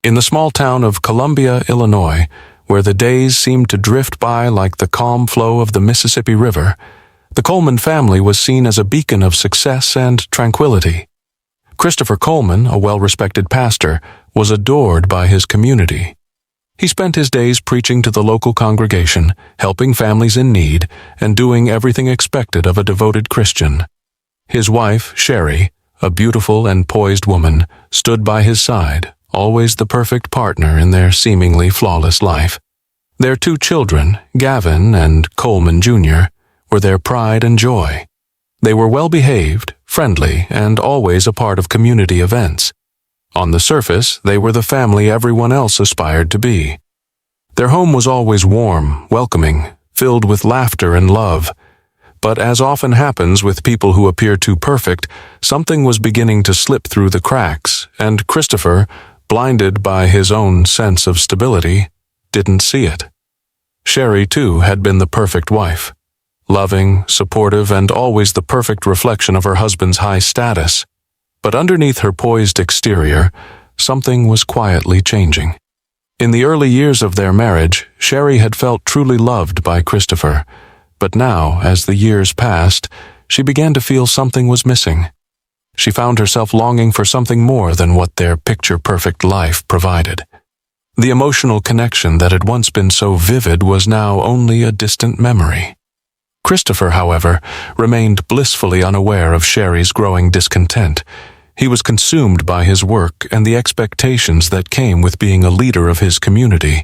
In the small town of Columbia, Illinois, where the days seemed to drift by like the calm flow of the Mississippi River, the Coleman family was seen as a beacon of success and tranquility. Christopher Coleman, a well-respected pastor, was adored by his community. He spent his days preaching to the local congregation, helping families in need, and doing everything expected of a devoted Christian. His wife, Sherry, a beautiful and poised woman, stood by his side, always the perfect partner in their seemingly flawless life. Their 2 children, Gavin and Coleman Jr., were their pride and joy. They were well-behaved, friendly, and always a part of community events. On the surface, they were the family everyone else aspired to be. Their home was always warm, welcoming, filled with laughter and love. But as often happens with people who appear too perfect, something was beginning to slip through the cracks, and Christopher, blinded by his own sense of stability, didn't see it. Sherry, too, had been the perfect wife. Loving, supportive, and always the perfect reflection of her husband's high status. But underneath her poised exterior, something was quietly changing. In the early years of their marriage, Sherry had felt truly loved by Christopher, but now, as the years passed, she began to feel something was missing. She found herself longing for something more than what their picture-perfect life provided. The emotional connection that had once been so vivid was now only a distant memory. Christopher, however, remained blissfully unaware of Sherry's growing discontent. He was consumed by his work and the expectations that came with being a leader of his community.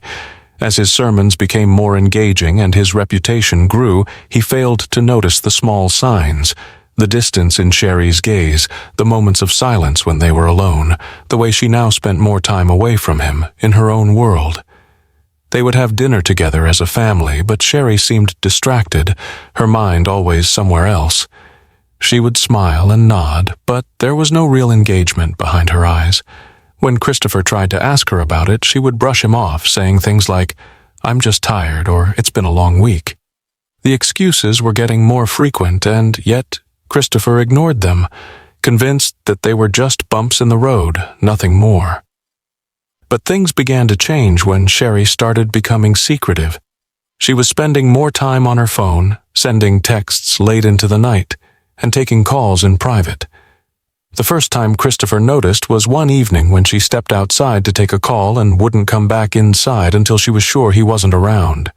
As his sermons became more engaging and his reputation grew, he failed to notice the small signs, the distance in Sherry's gaze, the moments of silence when they were alone, the way she now spent more time away from him, in her own world. They would have dinner together as a family, but Sherry seemed distracted, her mind always somewhere else. She would smile and nod, but there was no real engagement behind her eyes. When Christopher tried to ask her about it, she would brush him off, saying things like, "I'm just tired," or "It's been a long week." The excuses were getting more frequent, and yet Christopher ignored them, convinced that they were just bumps in the road, nothing more. But things began to change when Sherry started becoming secretive. She was spending more time on her phone, sending texts late into the night, and taking calls in private. The first time Christopher noticed was one evening when she stepped outside to take a call and wouldn't come back inside until she was sure he wasn't around.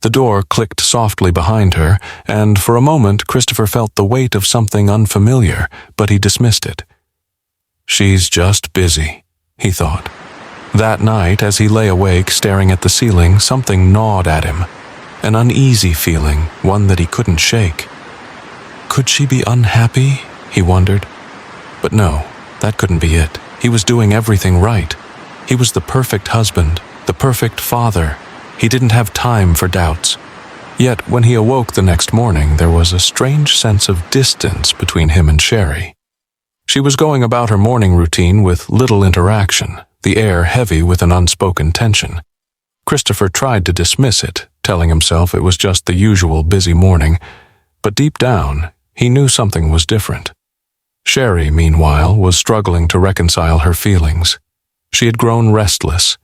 The door clicked softly behind her, and for a moment Christopher felt the weight of something unfamiliar, but he dismissed it. "She's just busy," he thought. That night, as he lay awake staring at the ceiling, something gnawed at him. An uneasy feeling, one that he couldn't shake. Could she be unhappy? He wondered. But no, that couldn't be it. He was doing everything right. He was the perfect husband, the perfect father. He didn't have time for doubts. Yet, when he awoke the next morning, there was a strange sense of distance between him and Sherry. She was going about her morning routine with little interaction, the air heavy with an unspoken tension. Christopher tried to dismiss it, telling himself it was just the usual busy morning, but deep down, he knew something was different. Sherry, meanwhile, was struggling to reconcile her feelings. She had grown restless,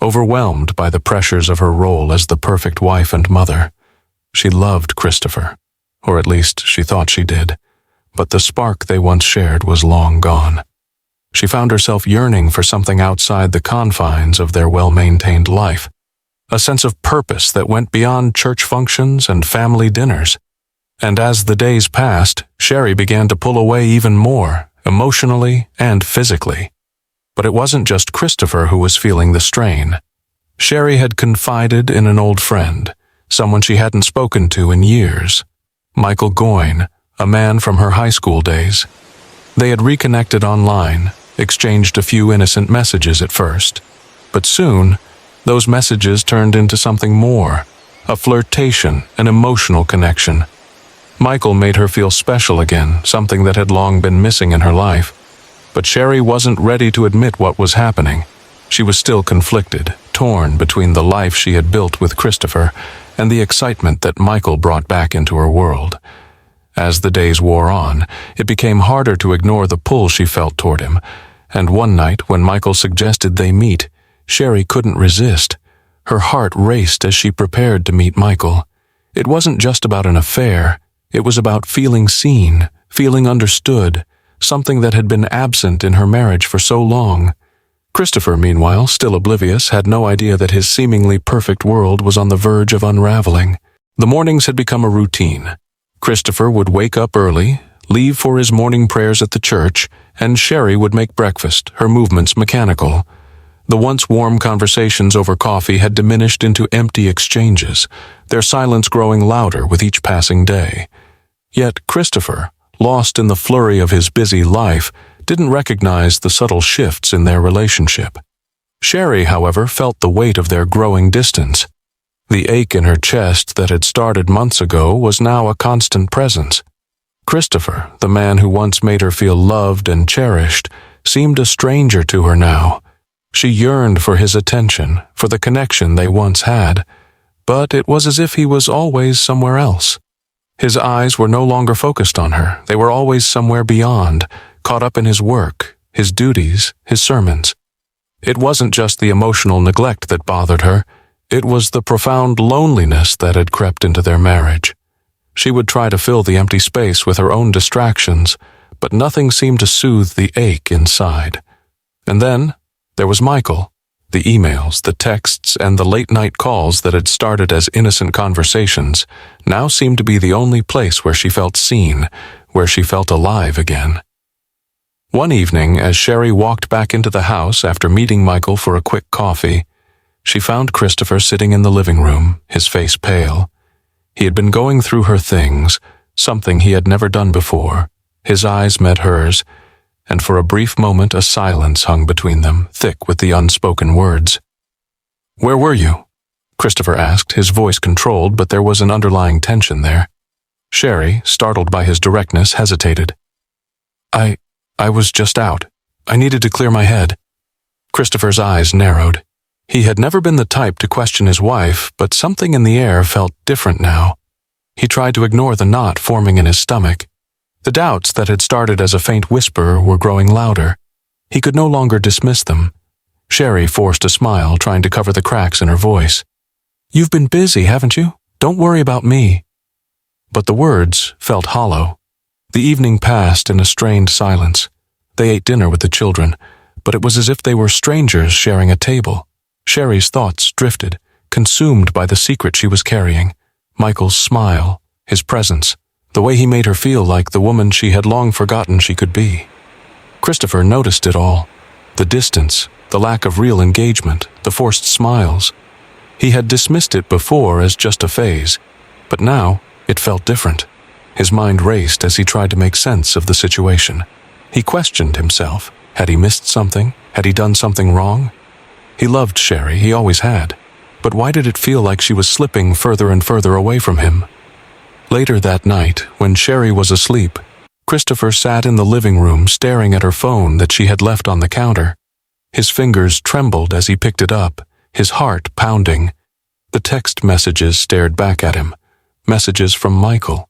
overwhelmed by the pressures of her role as the perfect wife and mother. She loved Christopher, or at least she thought she did, but the spark they once shared was long gone. She found herself yearning for something outside the confines of their well-maintained life, a sense of purpose that went beyond church functions and family dinners. And as the days passed, Sherry began to pull away even more, emotionally and physically. But it wasn't just Christopher who was feeling the strain. Sherry had confided in an old friend, someone she hadn't spoken to in years, Michael Goyne, a man from her high school days. They had reconnected online, exchanged a few innocent messages at first, but soon, those messages turned into something more, a flirtation, an emotional connection. Michael made her feel special again, something that had long been missing in her life. But Sherry wasn't ready to admit what was happening. She was still conflicted, torn between the life she had built with Christopher and the excitement that Michael brought back into her world. As the days wore on, it became harder to ignore the pull she felt toward him, and one night when Michael suggested they meet, Sherry couldn't resist. Her heart raced as she prepared to meet Michael. It wasn't just about an affair. It was about feeling seen, feeling understood, something that had been absent in her marriage for so long. Christopher, meanwhile, still oblivious, had no idea that his seemingly perfect world was on the verge of unraveling. The mornings had become a routine. Christopher would wake up early, leave for his morning prayers at the church, and Sherry would make breakfast, her movements mechanical. The once warm conversations over coffee had diminished into empty exchanges, their silence growing louder with each passing day. Yet Christopher, lost in the flurry of his busy life, didn't recognize the subtle shifts in their relationship. Sherry, however, felt the weight of their growing distance. The ache in her chest that had started months ago was now a constant presence. Christopher, the man who once made her feel loved and cherished, seemed a stranger to her now. She yearned for his attention, for the connection they once had, but it was as if he was always somewhere else. His eyes were no longer focused on her. They were always somewhere beyond, caught up in his work, his duties, his sermons. It wasn't just the emotional neglect that bothered her. It was the profound loneliness that had crept into their marriage. She would try to fill the empty space with her own distractions, but nothing seemed to soothe the ache inside. And then there was Michael. The emails, the texts, and the late-night calls that had started as innocent conversations now seemed to be the only place where she felt seen, where she felt alive again. One evening, as Sherry walked back into the house after meeting Michael for a quick coffee, she found Christopher sitting in the living room, his face pale. He had been going through her things, something he had never done before. His eyes met hers, and for a brief moment a silence hung between them, thick with the unspoken words. "Where were you?" Christopher asked, his voice controlled, but there was an underlying tension there. Sherry, startled by his directness, hesitated. I was just out. I needed to clear my head." Christopher's eyes narrowed. He had never been the type to question his wife, but something in the air felt different now. He tried to ignore the knot forming in his stomach. The doubts that had started as a faint whisper were growing louder. He could no longer dismiss them. Sherry forced a smile, trying to cover the cracks in her voice. "You've been busy, haven't you? Don't worry about me." But the words felt hollow. The evening passed in a strained silence. They ate dinner with the children, but it was as if they were strangers sharing a table. Sherry's thoughts drifted, consumed by the secret she was carrying. Michael's smile, his presence, the way he made her feel like the woman she had long forgotten she could be. Christopher noticed it all. The distance, the lack of real engagement, the forced smiles. He had dismissed it before as just a phase, but now it felt different. His mind raced as he tried to make sense of the situation. He questioned himself. Had he missed something? Had he done something wrong? He loved Sherry, he always had. But why did it feel like she was slipping further and further away from him? Later that night, when Sherry was asleep, Christopher sat in the living room staring at her phone that she had left on the counter. His fingers trembled as he picked it up, his heart pounding. The text messages stared back at him, messages from Michael.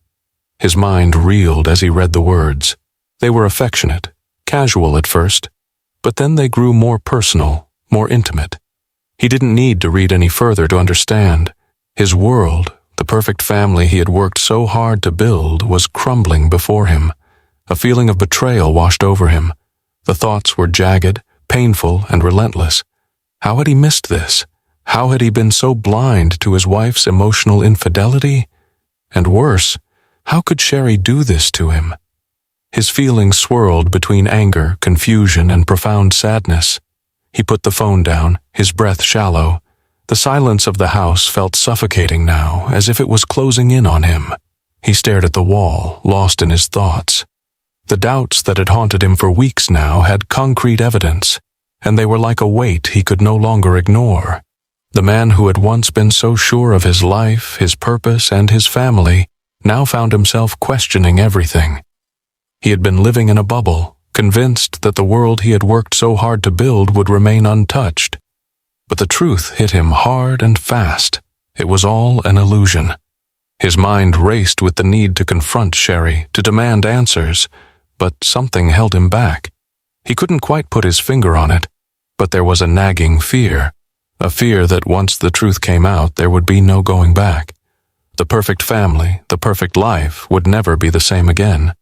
His mind reeled as he read the words. They were affectionate, casual at first, but then they grew more personal, more intimate. He didn't need to read any further to understand. His world, the perfect family he had worked so hard to build, was crumbling before him. A feeling of betrayal washed over him. The thoughts were jagged, painful, and relentless. How had he missed this? How had he been so blind to his wife's emotional infidelity? And worse, how could Sherry do this to him? His feelings swirled between anger, confusion, and profound sadness. He put the phone down, his breath shallow. The silence of the house felt suffocating now, as if it was closing in on him. He stared at the wall, lost in his thoughts. The doubts that had haunted him for weeks now had concrete evidence, and they were like a weight he could no longer ignore. The man who had once been so sure of his life, his purpose, and his family now found himself questioning everything. He had been living in a bubble, convinced that the world he had worked so hard to build would remain untouched. But the truth hit him hard and fast. It was all an illusion. His mind raced with the need to confront Sherry, to demand answers, but something held him back. He couldn't quite put his finger on it, but there was a nagging fear, a fear that once the truth came out, there would be no going back. The perfect family, the perfect life, would never be the same again.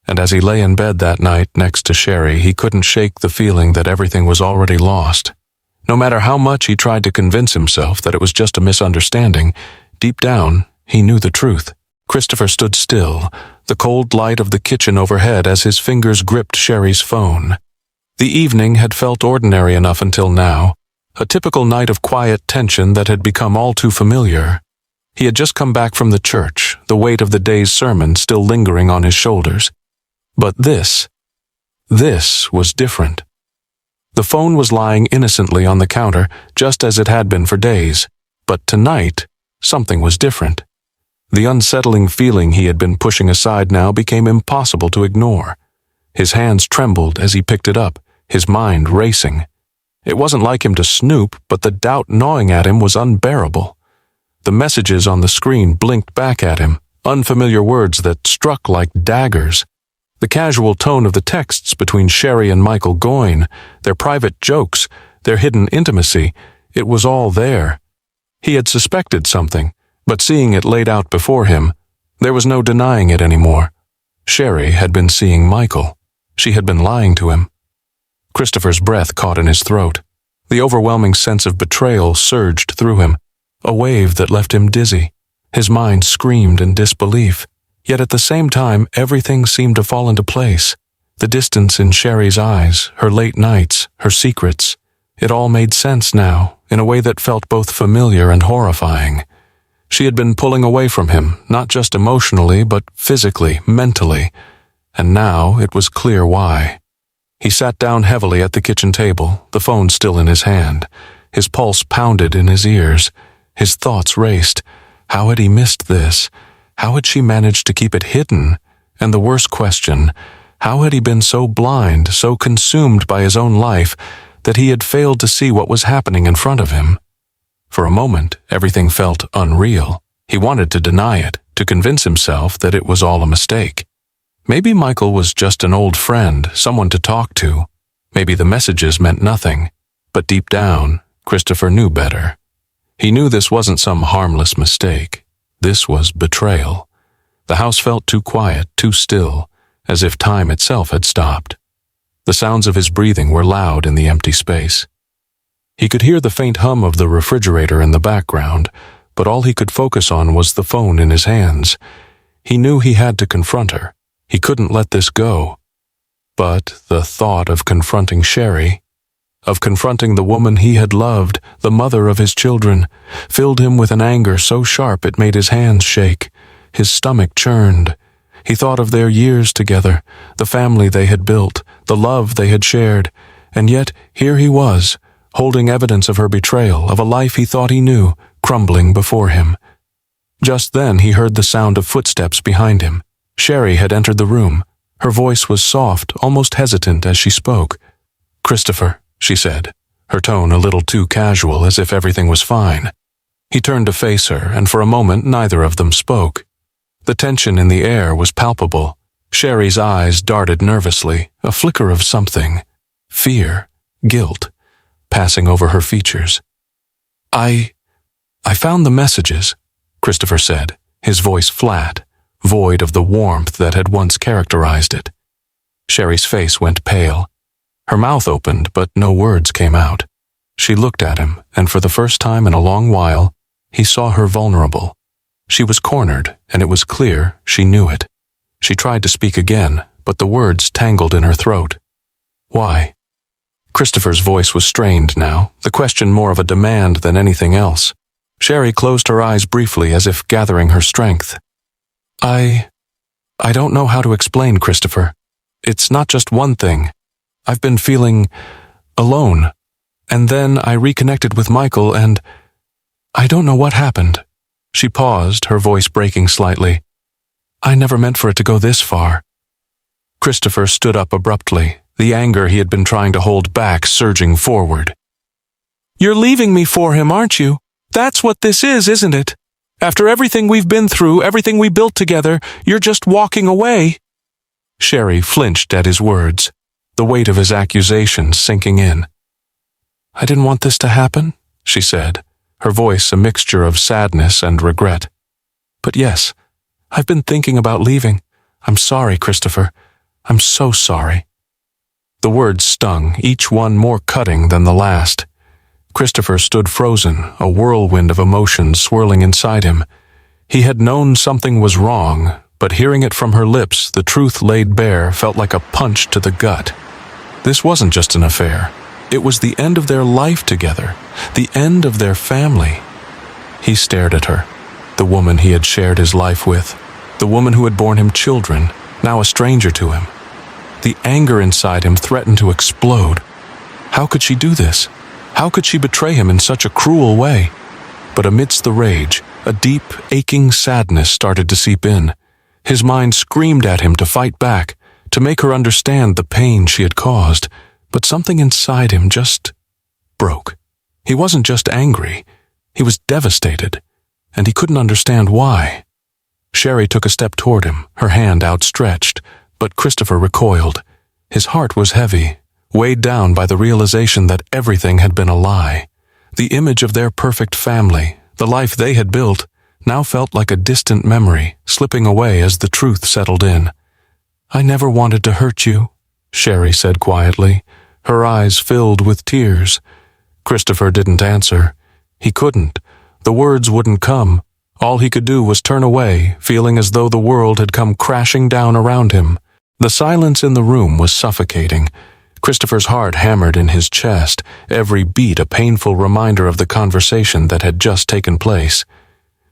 And as he lay in bed that night next to Sherry, he couldn't shake the feeling that everything was already lost. No matter how much he tried to convince himself that it was just a misunderstanding, deep down, he knew the truth. Christopher stood still, the cold light of the kitchen overhead as his fingers gripped Sherry's phone. The evening had felt ordinary enough until now, a typical night of quiet tension that had become all too familiar. He had just come back from the church, the weight of the day's sermon still lingering on his shoulders. But this was different. The phone was lying innocently on the counter, just as it had been for days. But tonight, something was different. The unsettling feeling he had been pushing aside now became impossible to ignore. His hands trembled as he picked it up, his mind racing. It wasn't like him to snoop, but the doubt gnawing at him was unbearable. The messages on the screen blinked back at him, unfamiliar words that struck like daggers. The casual tone of the texts between Sherry and Michael Goyne, their private jokes, their hidden intimacy, it was all there. He had suspected something, but seeing it laid out before him, there was no denying it anymore. Sherry had been seeing Michael. She had been lying to him. Christopher's breath caught in his throat. The overwhelming sense of betrayal surged through him, a wave that left him dizzy. His mind screamed in disbelief. Yet at the same time, everything seemed to fall into place. The distance in Sherry's eyes, her late nights, her secrets. It all made sense now, in a way that felt both familiar and horrifying. She had been pulling away from him, not just emotionally, but physically, mentally. And now it was clear why. He sat down heavily at the kitchen table, the phone still in his hand. His pulse pounded in his ears. His thoughts raced. How had he missed this? How had she managed to keep it hidden? And the worst question, how had he been so blind, so consumed by his own life, that he had failed to see what was happening in front of him? For a moment, everything felt unreal. He wanted to deny it, to convince himself that it was all a mistake. Maybe Michael was just an old friend, someone to talk to. Maybe the messages meant nothing. But deep down, Christopher knew better. He knew this wasn't some harmless mistake. This was betrayal. The house felt too quiet, too still, as if time itself had stopped. The sounds of his breathing were loud in the empty space. He could hear the faint hum of the refrigerator in the background, but all he could focus on was the phone in his hands. He knew he had to confront her. He couldn't let this go. But the thought of confronting Sherry, of confronting the woman he had loved, the mother of his children, filled him with an anger so sharp it made his hands shake. His stomach churned. He thought of their years together, the family they had built, the love they had shared, and yet here he was, holding evidence of her betrayal, of a life he thought he knew, crumbling before him. Just then he heard the sound of footsteps behind him. Sherry had entered the room. Her voice was soft, almost hesitant as she spoke. "Christopher," she said, her tone a little too casual, as if everything was fine. He turned to face her, and for a moment neither of them spoke. The tension in the air was palpable. Sherry's eyes darted nervously, a flicker of something, fear, guilt, passing over her features. I found the messages," Christopher said, his voice flat, void of the warmth that had once characterized it. Sherry's face went pale. Her mouth opened, but no words came out. She looked at him, and for the first time in a long while, he saw her vulnerable. She was cornered, and it was clear she knew it. She tried to speak again, but the words tangled in her throat. "Why?" Christopher's voice was strained now, the question more of a demand than anything else. Sherry closed her eyes briefly as if gathering her strength. I don't know how to explain, Christopher. It's not just one thing. I've been feeling alone, and then I reconnected with Michael, and I don't know what happened." She paused, her voice breaking slightly. "I never meant for it to go this far." Christopher stood up abruptly, the anger he had been trying to hold back surging forward. "You're leaving me for him, aren't you? That's what this is, isn't it? After everything we've been through, everything we built together, you're just walking away." Sherry flinched at his words. the weight of his accusations sinking in. "I didn't want this to happen," she said, her voice a mixture of sadness and regret. "But yes, I've been thinking about leaving. I'm sorry, Christopher. I'm so sorry." The words stung, each one more cutting than the last. Christopher stood frozen, a whirlwind of emotions swirling inside him. He had known something was wrong, but hearing it from her lips, the truth laid bare, felt like a punch to the gut. This wasn't just an affair. It was the end of their life together, the end of their family. He stared at her, the woman he had shared his life with, the woman who had borne him children, now a stranger to him. The anger inside him threatened to explode. How could she do this? How could she betray him in such a cruel way? But amidst the rage, a deep, aching sadness started to seep in. His mind screamed at him to fight back, to make her understand the pain she had caused, but something inside him just broke. He wasn't just angry, he was devastated, and he couldn't understand why. Sherry took a step toward him, her hand outstretched, but Christopher recoiled. His heart was heavy, weighed down by the realization that everything had been a lie. The image of their perfect family, the life they had built, now felt like a distant memory, slipping away as the truth settled in. "I never wanted to hurt you," Sherry said quietly, her eyes filled with tears. Christopher didn't answer. He couldn't. The words wouldn't come. All he could do was turn away, feeling as though the world had come crashing down around him. The silence in the room was suffocating. Christopher's heart hammered in his chest, every beat a painful reminder of the conversation that had just taken place.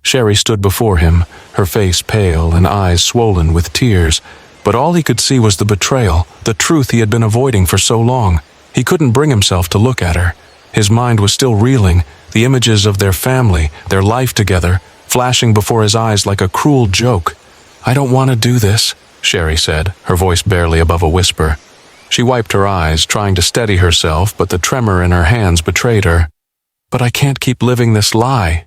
Sherry stood before him, her face pale and eyes swollen with tears, but all he could see was the betrayal, the truth he had been avoiding for so long. He couldn't bring himself to look at her. His mind was still reeling, the images of their family, their life together, flashing before his eyes like a cruel joke. "I don't want to do this," Sherry said, her voice barely above a whisper. She wiped her eyes, trying to steady herself, but the tremor in her hands betrayed her. "But I can't keep living this lie."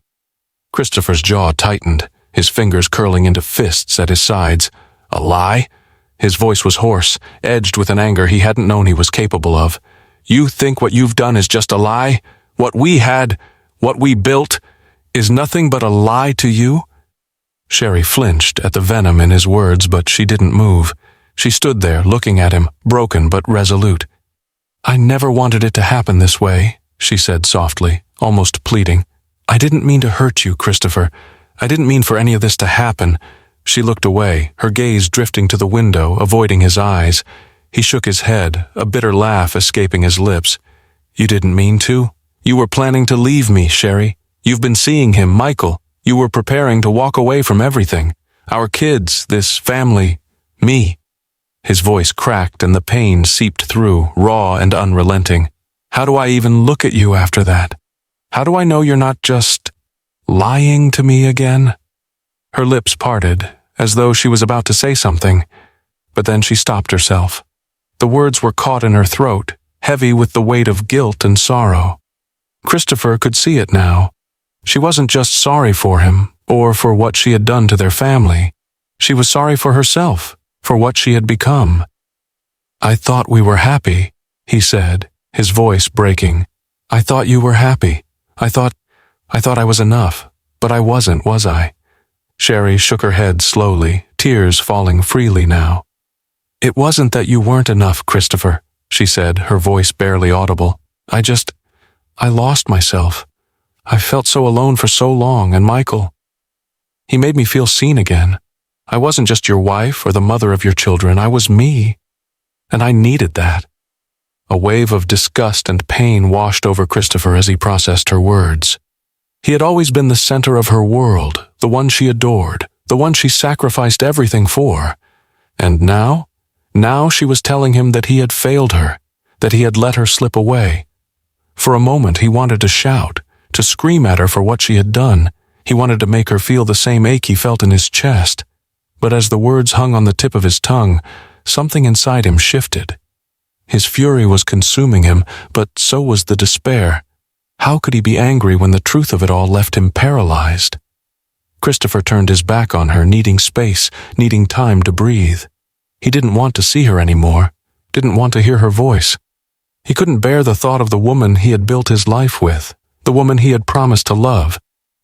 Christopher's jaw tightened, his fingers curling into fists at his sides. "A lie?" His voice was hoarse, edged with an anger he hadn't known he was capable of. "You think what you've done is just a lie? What we had, what we built, is nothing but a lie to you?" Sherry flinched at the venom in his words, but she didn't move. She stood there, looking at him, broken but resolute. "I never wanted it to happen this way," she said softly, almost pleading. "I didn't mean to hurt you, Christopher. I didn't mean for any of this to happen." She looked away, her gaze drifting to the window, avoiding his eyes. He shook his head, a bitter laugh escaping his lips. "You didn't mean to? You were planning to leave me, Sherry. You've been seeing him, Michael. You were preparing to walk away from everything. Our kids, this family, me." His voice cracked and the pain seeped through, raw and unrelenting. "How do I even look at you after that? How do I know you're not just lying to me again?" Her lips parted, as though she was about to say something, but then she stopped herself. The words were caught in her throat, heavy with the weight of guilt and sorrow. Christopher could see it now. She wasn't just sorry for him, or for what she had done to their family. She was sorry for herself, for what she had become. "I thought we were happy," he said, his voice breaking. "I thought you were happy. I thought I was enough, but I wasn't, was I?" Sherry shook her head slowly, tears falling freely now. "It wasn't that you weren't enough, Christopher," she said, her voice barely audible. I lost myself. I felt so alone for so long, and Michael, he made me feel seen again. I wasn't just your wife or the mother of your children, I was me. And I needed that." A wave of disgust and pain washed over Christopher as he processed her words. He had always been the center of her world, the one she adored, the one she sacrificed everything for. And now she was telling him that he had failed her, that he had let her slip away. For a moment he wanted to shout, to scream at her for what she had done. He wanted to make her feel the same ache he felt in his chest. But as the words hung on the tip of his tongue, something inside him shifted. His fury was consuming him, but so was the despair. How could he be angry when the truth of it all left him paralyzed? Christopher turned his back on her, needing space, needing time to breathe. He didn't want to see her anymore, didn't want to hear her voice. He couldn't bear the thought of the woman he had built his life with, the woman he had promised to love,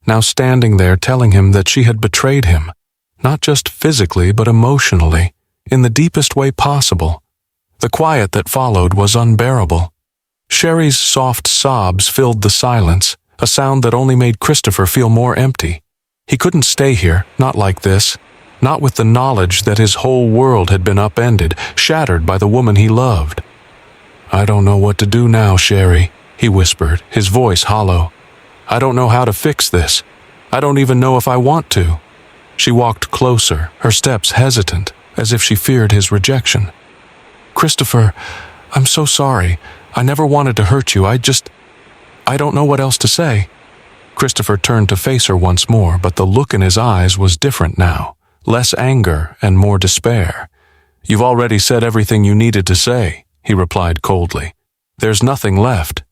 now standing there telling him that she had betrayed him, not just physically but emotionally, in the deepest way possible. The quiet that followed was unbearable. Sherry's soft sobs filled the silence, a sound that only made Christopher feel more empty. He couldn't stay here, not like this, not with the knowledge that his whole world had been upended, shattered by the woman he loved. "I don't know what to do now, Sherry," he whispered, his voice hollow. "I don't know how to fix this. I don't even know if I want to." She walked closer, her steps hesitant, as if she feared his rejection. "Christopher, I'm so sorry. I never wanted to hurt you. I don't know what else to say." Christopher turned to face her once more, but the look in his eyes was different now, less anger and more despair. "You've already said everything you needed to say," he replied coldly. "There's nothing left."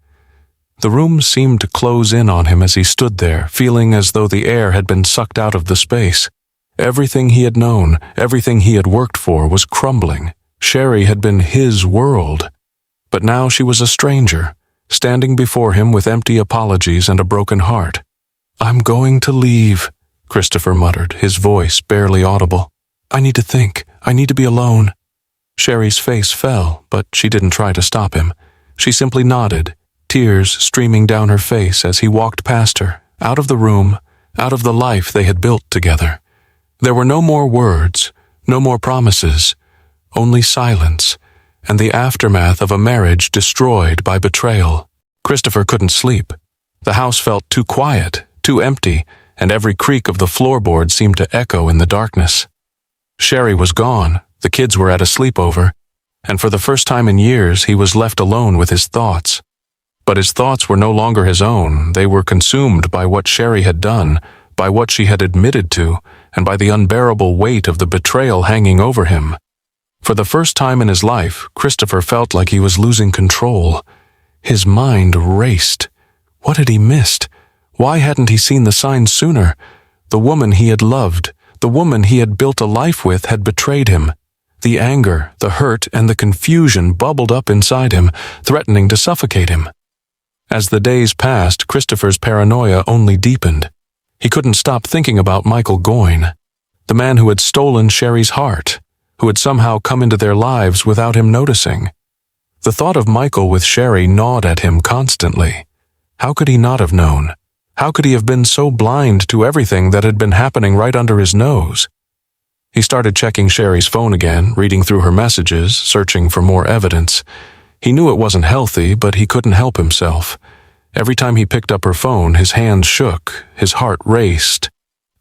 The room seemed to close in on him as he stood there, feeling as though the air had been sucked out of the space. Everything he had known, everything he had worked for, was crumbling. Sherry had been his world. But now she was a stranger, standing before him with empty apologies and a broken heart. "I'm going to leave," Christopher muttered, his voice barely audible. "I need to think. I need to be alone." Sherry's face fell, but she didn't try to stop him. She simply nodded, tears streaming down her face as he walked past her, out of the room, out of the life they had built together. There were no more words, no more promises, only silence, and the aftermath of a marriage destroyed by betrayal. Christopher couldn't sleep. The house felt too quiet, too empty, and every creak of the floorboard seemed to echo in the darkness. Sherry was gone, the kids were at a sleepover, and for the first time in years he was left alone with his thoughts. But his thoughts were no longer his own. They were consumed by what Sherry had done, by what she had admitted to, and by the unbearable weight of the betrayal hanging over him. For the first time in his life, Christopher felt like he was losing control. His mind raced. What had he missed? Why hadn't he seen the signs sooner? The woman he had loved, the woman he had built a life with, had betrayed him. The anger, the hurt, and the confusion bubbled up inside him, threatening to suffocate him. As the days passed, Christopher's paranoia only deepened. He couldn't stop thinking about Michael Goyne, the man who had stolen Sherry's heart, who had somehow come into their lives without him noticing. The thought of Michael with Sherry gnawed at him constantly. How could he not have known? How could he have been so blind to everything that had been happening right under his nose? He started checking Sherry's phone again, reading through her messages, searching for more evidence. He knew it wasn't healthy, but he couldn't help himself. Every time he picked up her phone, his hands shook, his heart raced.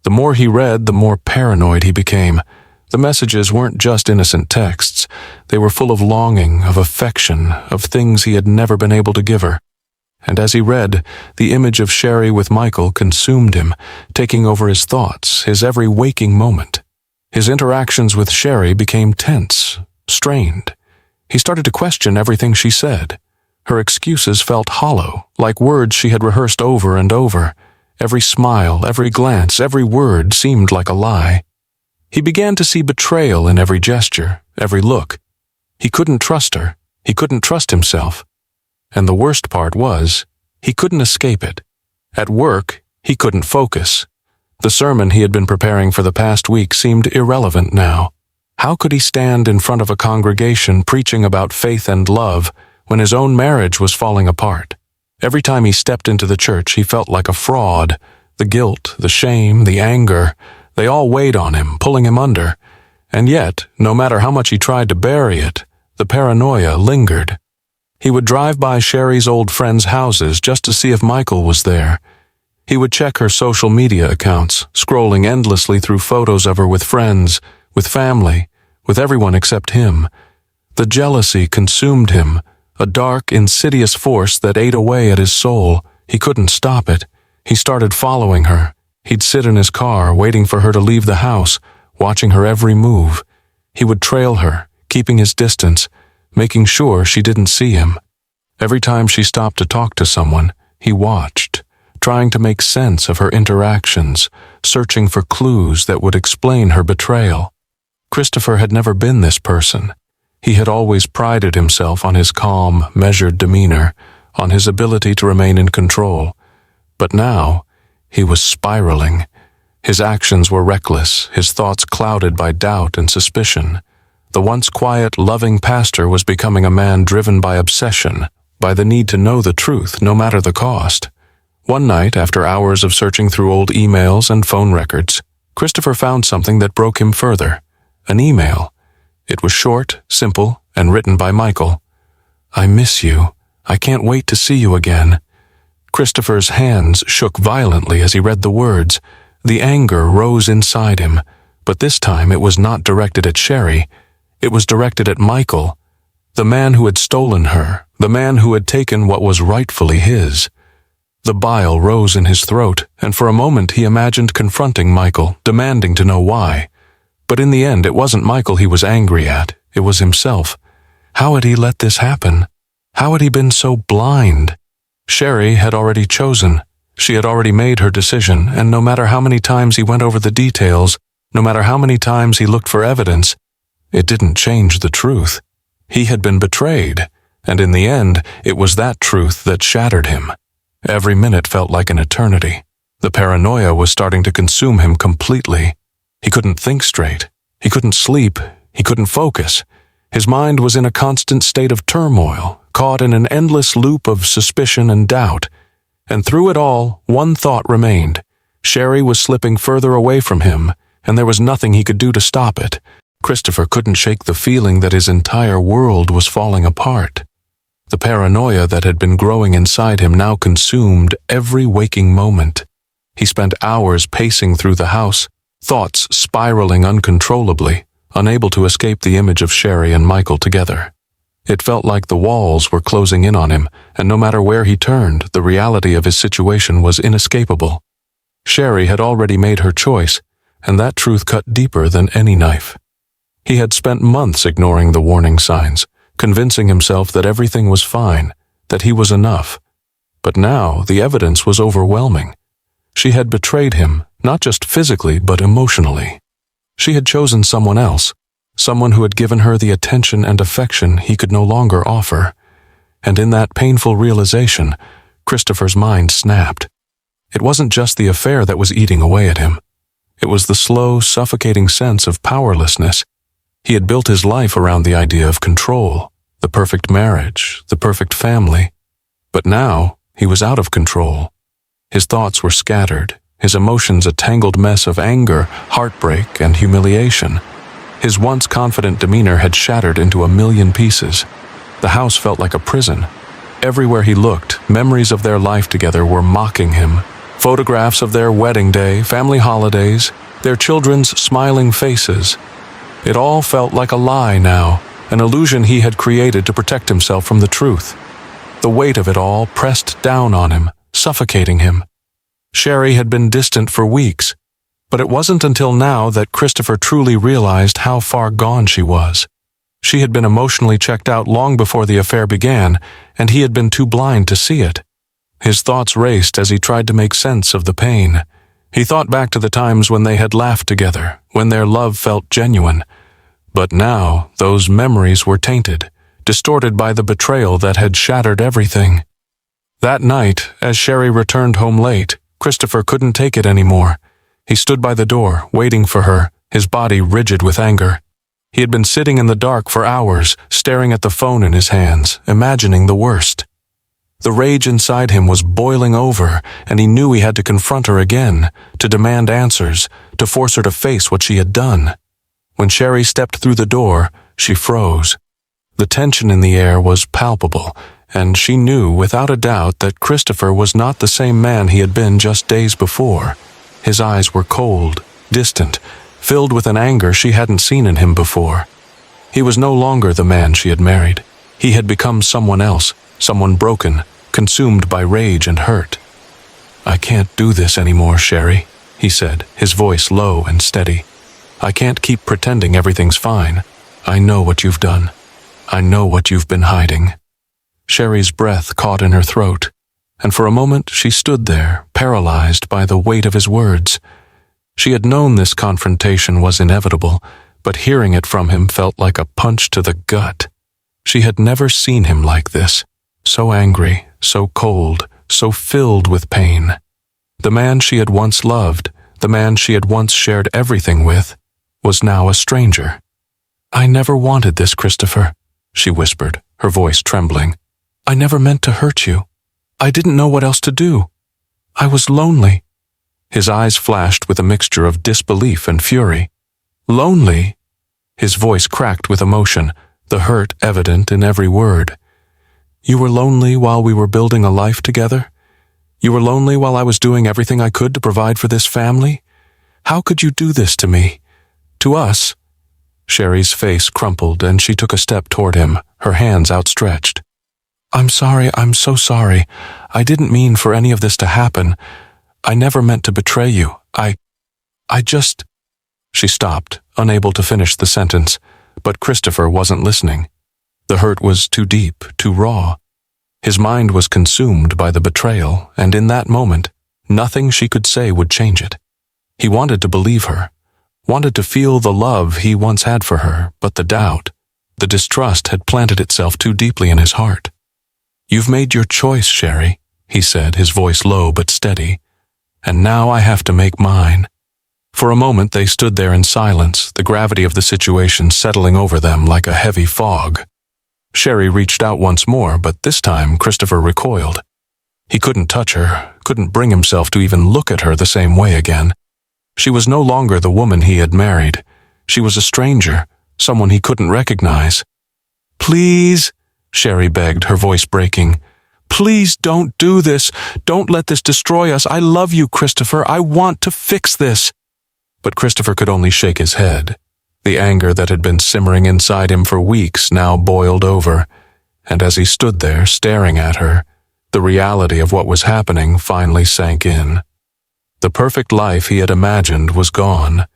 The more he read, the more paranoid he became. The messages weren't just innocent texts. They were full of longing, of affection, of things he had never been able to give her. And as he read, the image of Sherry with Michael consumed him, taking over his thoughts, his every waking moment. His interactions with Sherry became tense, strained. He started to question everything she said. Her excuses felt hollow, like words she had rehearsed over and over. Every smile, every glance, every word seemed like a lie. He began to see betrayal in every gesture, every look. He couldn't trust her. He couldn't trust himself. And the worst part was, he couldn't escape it. At work, he couldn't focus. The sermon he had been preparing for the past week seemed irrelevant now. How could he stand in front of a congregation preaching about faith and love when his own marriage was falling apart? Every time he stepped into the church, he felt like a fraud. The guilt, the shame, the anger, they all weighed on him, pulling him under. And yet, no matter how much he tried to bury it, the paranoia lingered. He would drive by Sherry's old friends' houses just to see if Michael was there. He would check her social media accounts, scrolling endlessly through photos of her with friends, with family, with everyone except him. The jealousy consumed him, a dark, insidious force that ate away at his soul. He couldn't stop it. He started following her. He'd sit in his car, waiting for her to leave the house, watching her every move. He would trail her, keeping his distance, making sure she didn't see him. Every time she stopped to talk to someone, he watched, trying to make sense of her interactions, searching for clues that would explain her betrayal. Christopher had never been this person. He had always prided himself on his calm, measured demeanor, on his ability to remain in control. But now, he was spiraling. His actions were reckless, his thoughts clouded by doubt and suspicion. The once quiet, loving pastor was becoming a man driven by obsession, by the need to know the truth, no matter the cost. One night, after hours of searching through old emails and phone records, Christopher found something that broke him further. An email. It was short, simple, and written by Michael. "I miss you. I can't wait to see you again." Christopher's hands shook violently as he read the words. The anger rose inside him, but this time it was not directed at Sherry. It was directed at Michael, the man who had stolen her, the man who had taken what was rightfully his. The bile rose in his throat, and for a moment he imagined confronting Michael, demanding to know why. But in the end, it wasn't Michael he was angry at, it was himself. How had he let this happen? How had he been so blind? Sherry had already chosen. She had already made her decision, and no matter how many times he went over the details, no matter how many times he looked for evidence, it didn't change the truth. He had been betrayed, and in the end, it was that truth that shattered him. Every minute felt like an eternity. The paranoia was starting to consume him completely. He couldn't think straight. He couldn't sleep. He couldn't focus. His mind was in a constant state of turmoil, caught in an endless loop of suspicion and doubt. And through it all, one thought remained. Sherry was slipping further away from him, and there was nothing he could do to stop it. Christopher couldn't shake the feeling that his entire world was falling apart. The paranoia that had been growing inside him now consumed every waking moment. He spent hours pacing through the house, thoughts spiraling uncontrollably, unable to escape the image of Sherry and Michael together. It felt like the walls were closing in on him, and no matter where he turned, the reality of his situation was inescapable. Sherry had already made her choice, and that truth cut deeper than any knife. He had spent months ignoring the warning signs, convincing himself that everything was fine, that he was enough. But now the evidence was overwhelming. She had betrayed him, not just physically but emotionally. She had chosen someone else, someone who had given her the attention and affection he could no longer offer. And in that painful realization, Christopher's mind snapped. It wasn't just the affair that was eating away at him. It was the slow, suffocating sense of powerlessness. He had built his life around the idea of control, the perfect marriage, the perfect family. But now, he was out of control. His thoughts were scattered, his emotions a tangled mess of anger, heartbreak, and humiliation. His once confident demeanor had shattered into a million pieces. The house felt like a prison. Everywhere he looked, memories of their life together were mocking him. Photographs of their wedding day, family holidays, their children's smiling faces. It all felt like a lie now, an illusion he had created to protect himself from the truth. The weight of it all pressed down on him, suffocating him. Sherry had been distant for weeks, but it wasn't until now that Christopher truly realized how far gone she was. She had been emotionally checked out long before the affair began, and he had been too blind to see it. His thoughts raced as he tried to make sense of the pain. He thought back to the times when they had laughed together, when their love felt genuine. But now, those memories were tainted, distorted by the betrayal that had shattered everything. That night, as Sherry returned home late, Christopher couldn't take it anymore. He stood by the door, waiting for her, his body rigid with anger. He had been sitting in the dark for hours, staring at the phone in his hands, imagining the worst. The rage inside him was boiling over, and he knew he had to confront her again, to demand answers, to force her to face what she had done. When Sherry stepped through the door, she froze. The tension in the air was palpable, and she knew without a doubt that Christopher was not the same man he had been just days before. His eyes were cold, distant, filled with an anger she hadn't seen in him before. He was no longer the man she had married. He had become someone else, someone broken, consumed by rage and hurt. "I can't do this anymore, Sherry," he said, his voice low and steady. "I can't keep pretending everything's fine. I know what you've done. I know what you've been hiding." Sherry's breath caught in her throat, and for a moment she stood there, paralyzed by the weight of his words. She had known this confrontation was inevitable, but hearing it from him felt like a punch to the gut. She had never seen him like this, so angry, so cold, so filled with pain. The man she had once loved, the man she had once shared everything with, was now a stranger. "I never wanted this, Christopher," she whispered, her voice trembling. "I never meant to hurt you. I didn't know what else to do. I was lonely." His eyes flashed with a mixture of disbelief and fury. "Lonely?" His voice cracked with emotion, the hurt evident in every word. "You were lonely while we were building a life together? You were lonely while I was doing everything I could to provide for this family? How could you do this to me? To us?" Sherry's face crumpled and she took a step toward him, her hands outstretched. "I'm sorry, I'm so sorry. I didn't mean for any of this to happen. I never meant to betray you. I just—" She stopped, unable to finish the sentence, but Christopher wasn't listening. The hurt was too deep, too raw. His mind was consumed by the betrayal, and in that moment, nothing she could say would change it. He wanted to believe her, wanted to feel the love he once had for her, but the doubt, the distrust had planted itself too deeply in his heart. "You've made your choice, Sherry," he said, his voice low but steady, "and now I have to make mine." For a moment they stood there in silence, the gravity of the situation settling over them like a heavy fog. Sherry reached out once more, but this time Christopher recoiled. He couldn't touch her, couldn't bring himself to even look at her the same way again. She was no longer the woman he had married. She was a stranger, someone he couldn't recognize. "Please," Sherry begged, her voice breaking. "Please don't do this. Don't let this destroy us. I love you, Christopher. I want to fix this." But Christopher could only shake his head. The anger that had been simmering inside him for weeks now boiled over, and as he stood there staring at her, the reality of what was happening finally sank in. The perfect life he had imagined was gone.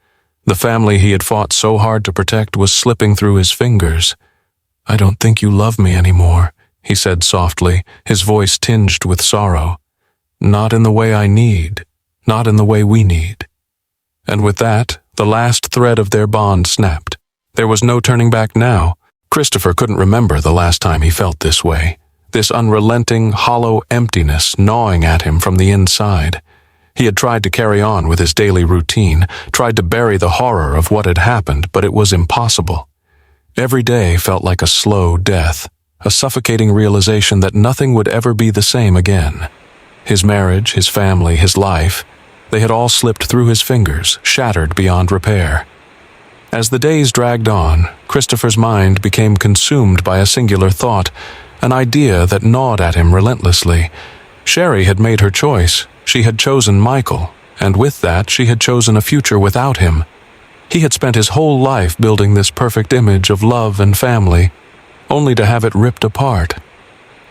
The family he had fought so hard to protect was slipping through his fingers. "I don't think you love me anymore," he said softly, his voice tinged with sorrow. "Not in the way I need, not in the way we need." And with that, the last thread of their bond snapped. There was no turning back now. Christopher couldn't remember the last time he felt this way, this unrelenting, hollow emptiness gnawing at him from the inside. He had tried to carry on with his daily routine, tried to bury the horror of what had happened, but it was impossible. Every day felt like a slow death, a suffocating realization that nothing would ever be the same again. His marriage, his family, his life, they had all slipped through his fingers, shattered beyond repair. As the days dragged on, Christopher's mind became consumed by a singular thought, an idea that gnawed at him relentlessly. Sherry had made her choice. She had chosen Michael, and with that she had chosen a future without him. He had spent his whole life building this perfect image of love and family, only to have it ripped apart.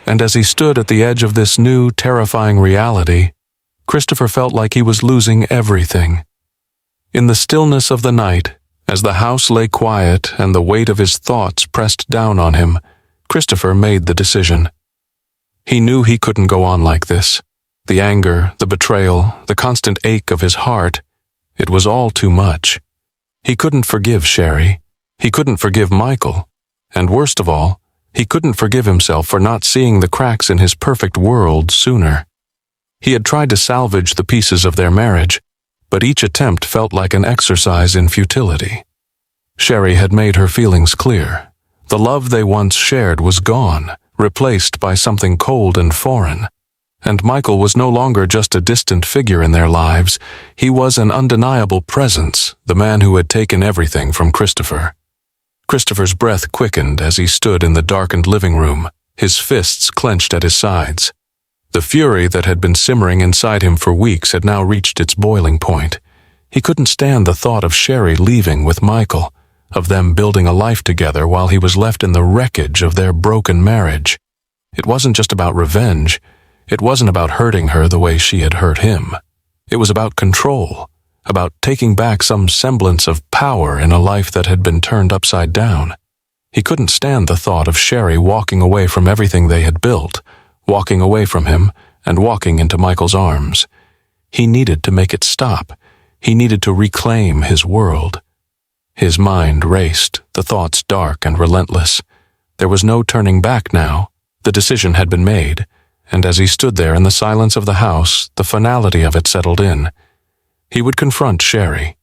And as he stood at the edge of this new, terrifying reality, Christopher felt like he was losing everything. In the stillness of the night, as the house lay quiet and the weight of his thoughts pressed down on him, Christopher made the decision. He knew he couldn't go on like this. The anger, the betrayal, the constant ache of his heart, it was all too much. He couldn't forgive Sherry. He couldn't forgive Michael. And worst of all, he couldn't forgive himself for not seeing the cracks in his perfect world sooner. He had tried to salvage the pieces of their marriage, but each attempt felt like an exercise in futility. Sherry had made her feelings clear. The love they once shared was gone, replaced by something cold and foreign. And Michael was no longer just a distant figure in their lives. He was an undeniable presence, the man who had taken everything from Christopher. Christopher's breath quickened as he stood in the darkened living room, his fists clenched at his sides. The fury that had been simmering inside him for weeks had now reached its boiling point. He couldn't stand the thought of Sherry leaving with Michael, of them building a life together while he was left in the wreckage of their broken marriage. It wasn't just about revenge. It wasn't about hurting her the way she had hurt him. It was about control, about taking back some semblance of power in a life that had been turned upside down. He couldn't stand the thought of Sherry walking away from everything they had built, walking away from him and walking into Michael's arms. He needed to make it stop. He needed to reclaim his world. His mind raced, the thoughts dark and relentless. There was no turning back now. The decision had been made, and as he stood there in the silence of the house, the finality of it settled in. He would confront Sherry.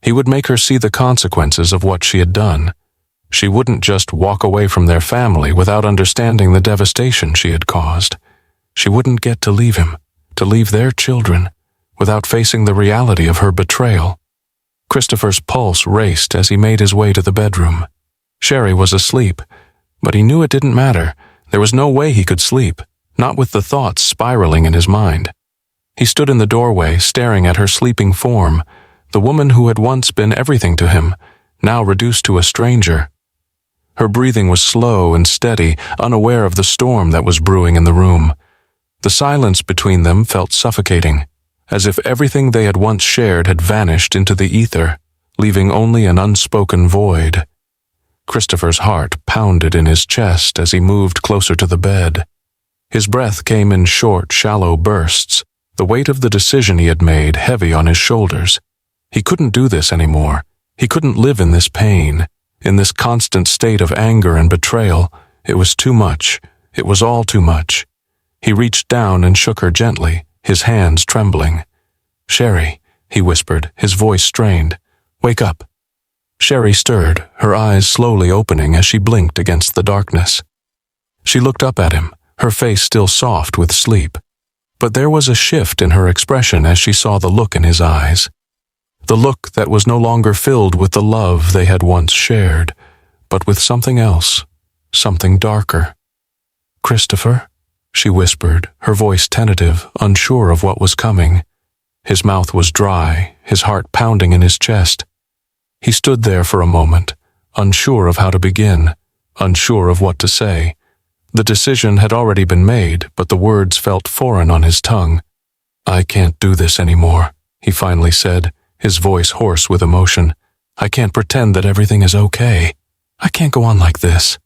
He would make her see the consequences of what she had done. She wouldn't just walk away from their family without understanding the devastation she had caused. She wouldn't get to leave him, to leave their children, without facing the reality of her betrayal. Christopher's pulse raced as he made his way to the bedroom. Sherry was asleep, but he knew it didn't matter. There was no way he could sleep, not with the thoughts spiraling in his mind. He stood in the doorway, staring at her sleeping form, the woman who had once been everything to him, now reduced to a stranger. Her breathing was slow and steady, unaware of the storm that was brewing in the room. The silence between them felt suffocating, as if everything they had once shared had vanished into the ether, leaving only an unspoken void. Christopher's heart pounded in his chest as he moved closer to the bed. His breath came in short, shallow bursts, the weight of the decision he had made heavy on his shoulders. He couldn't do this anymore. He couldn't live in this pain, in this constant state of anger and betrayal. It was too much. It was all too much. He reached down and shook her gently, his hands trembling. "Sherry," he whispered, his voice strained. "Wake up." Sherry stirred, her eyes slowly opening as she blinked against the darkness. She looked up at him, her face still soft with sleep. But there was a shift in her expression as she saw the look in his eyes. The look that was no longer filled with the love they had once shared, but with something else, something darker. "Christopher?" she whispered, her voice tentative, unsure of what was coming. His mouth was dry, his heart pounding in his chest. He stood there for a moment, unsure of how to begin, unsure of what to say. The decision had already been made, but the words felt foreign on his tongue. "I can't do this anymore," he finally said, his voice hoarse with emotion. "I can't pretend that everything is okay. I can't go on like this."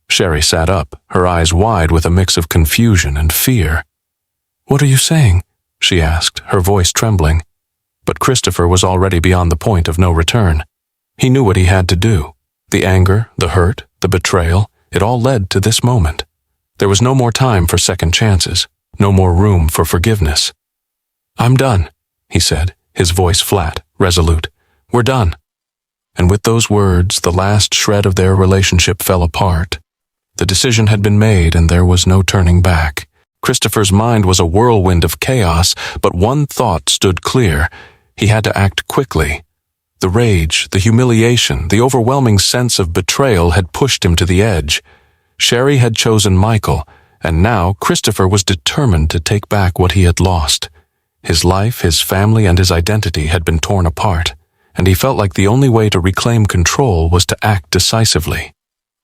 Sherry sat up, her eyes wide with a mix of confusion and fear. "What are you saying?" she asked, her voice trembling. But Christopher was already beyond the point of no return. He knew what he had to do. The anger, the hurt, the betrayal, it all led to this moment. There was no more time for second chances, no more room for forgiveness. "I'm done," he said, his voice flat, resolute. "We're done." And with those words, the last shred of their relationship fell apart. The decision had been made, and there was no turning back. Christopher's mind was a whirlwind of chaos, but one thought stood clear. He had to act quickly. The rage, the humiliation, the overwhelming sense of betrayal had pushed him to the edge. Sherry had chosen Michael, and now Christopher was determined to take back what he had lost. His life, his family, and his identity had been torn apart, and he felt like the only way to reclaim control was to act decisively.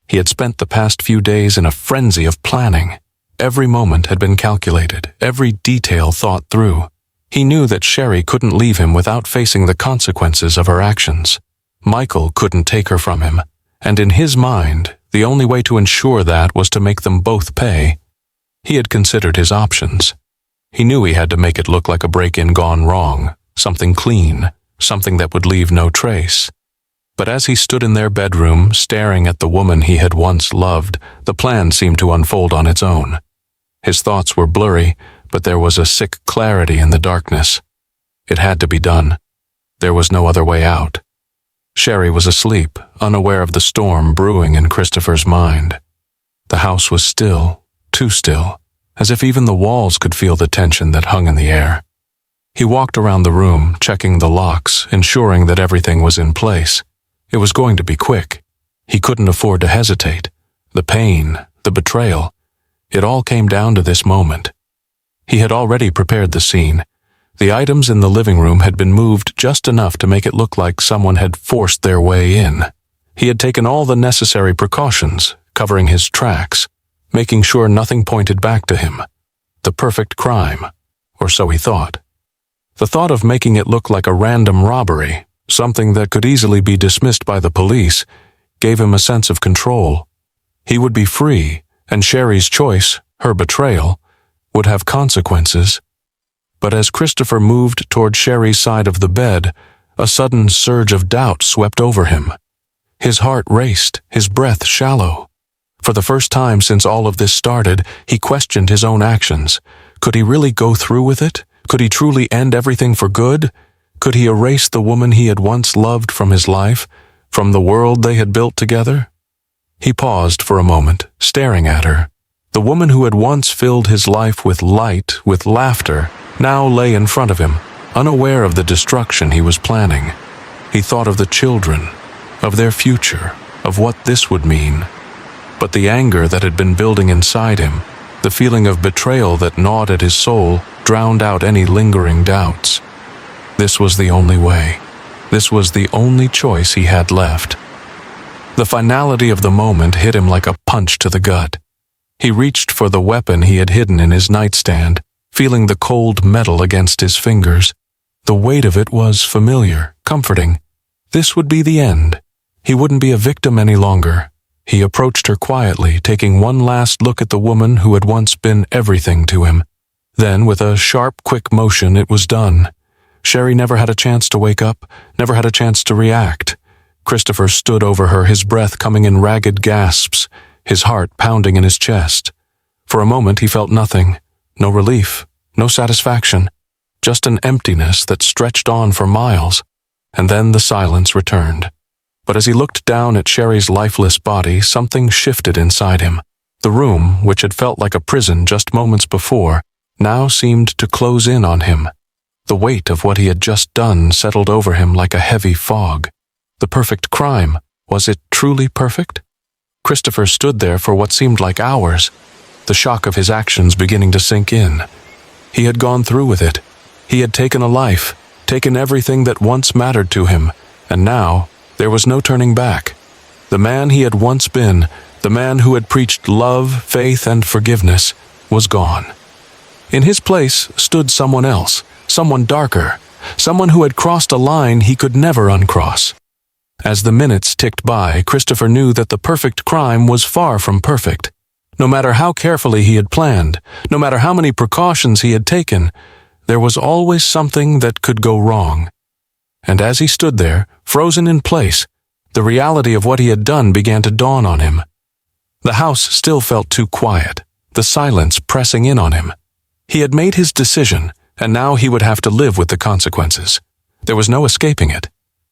He had spent the past few days in a frenzy of planning. Every moment had been calculated, every detail thought through. He knew that Sherry couldn't leave him without facing the consequences of her actions. Michael couldn't take her from him, and in his mind, the only way to ensure that was to make them both pay. He had considered his options. He knew he had to make it look like a break-in gone wrong, something clean, something that would leave no trace. But as he stood in their bedroom, staring at the woman he had once loved, the plan seemed to unfold on its own. His thoughts were blurry, but there was a sick clarity in the darkness. It had to be done. There was no other way out. Sherry was asleep, unaware of the storm brewing in Christopher's mind. The house was still, too still, as if even the walls could feel the tension that hung in the air. He walked around the room, checking the locks, ensuring that everything was in place. It was going to be quick. He couldn't afford to hesitate. The pain, the betrayal, it all came down to this moment. He had already prepared the scene. The items in the living room had been moved just enough to make it look like someone had forced their way in. He had taken all the necessary precautions, covering his tracks, making sure nothing pointed back to him. The perfect crime, or so he thought. The thought of making it look like a random robbery, something that could easily be dismissed by the police, gave him a sense of control. He would be free, and Sherry's choice, her betrayal, would have consequences. But as Christopher moved toward Sherry's side of the bed, A sudden surge of doubt swept over him. His heart raced, his breath shallow. For the first time since all of this started, he questioned his own actions. Could he really go through with it? Could he truly end everything for good? Could he erase the woman he had once loved from his life, from the world they had built together? He paused for a moment, staring at her. The woman who had once filled his life with light, with laughter, now lay in front of him, unaware of the destruction he was planning. He thought of the children, of their future, of what this would mean. But the anger that had been building inside him, the feeling of betrayal that gnawed at his soul, drowned out any lingering doubts. This was the only way. This was the only choice he had left. The finality of the moment hit him like a punch to the gut. He reached for the weapon he had hidden in his nightstand, feeling the cold metal against his fingers. The weight of it was familiar, comforting. This would be the end. He wouldn't be a victim any longer. He approached her quietly, taking one last look at the woman who had once been everything to him. Then, with a sharp, quick motion, it was done. Sherry never had a chance to wake up, never had a chance to react. Christopher stood over her, his breath coming in ragged gasps, his heart pounding in his chest. For a moment he felt nothing, no relief, no satisfaction, just an emptiness that stretched on for miles. And then the silence returned. But as he looked down at Sherry's lifeless body, something shifted inside him. The room, which had felt like a prison just moments before, now seemed to close in on him. The weight of what he had just done settled over him like a heavy fog. The perfect crime, was it truly perfect? Christopher stood there for what seemed like hours, the shock of his actions beginning to sink in. He had gone through with it. He had taken a life, taken everything that once mattered to him, and now there was no turning back. The man he had once been, the man who had preached love, faith, and forgiveness, was gone. In his place stood someone else, someone darker, someone who had crossed a line he could never uncross. As the minutes ticked by, Christopher knew that the perfect crime was far from perfect. No matter how carefully he had planned, no matter how many precautions he had taken, there was always something that could go wrong. And as he stood there, frozen in place, the reality of what he had done began to dawn on him. The house still felt too quiet, the silence pressing in on him. He had made his decision, and now he would have to live with the consequences. There was no escaping it.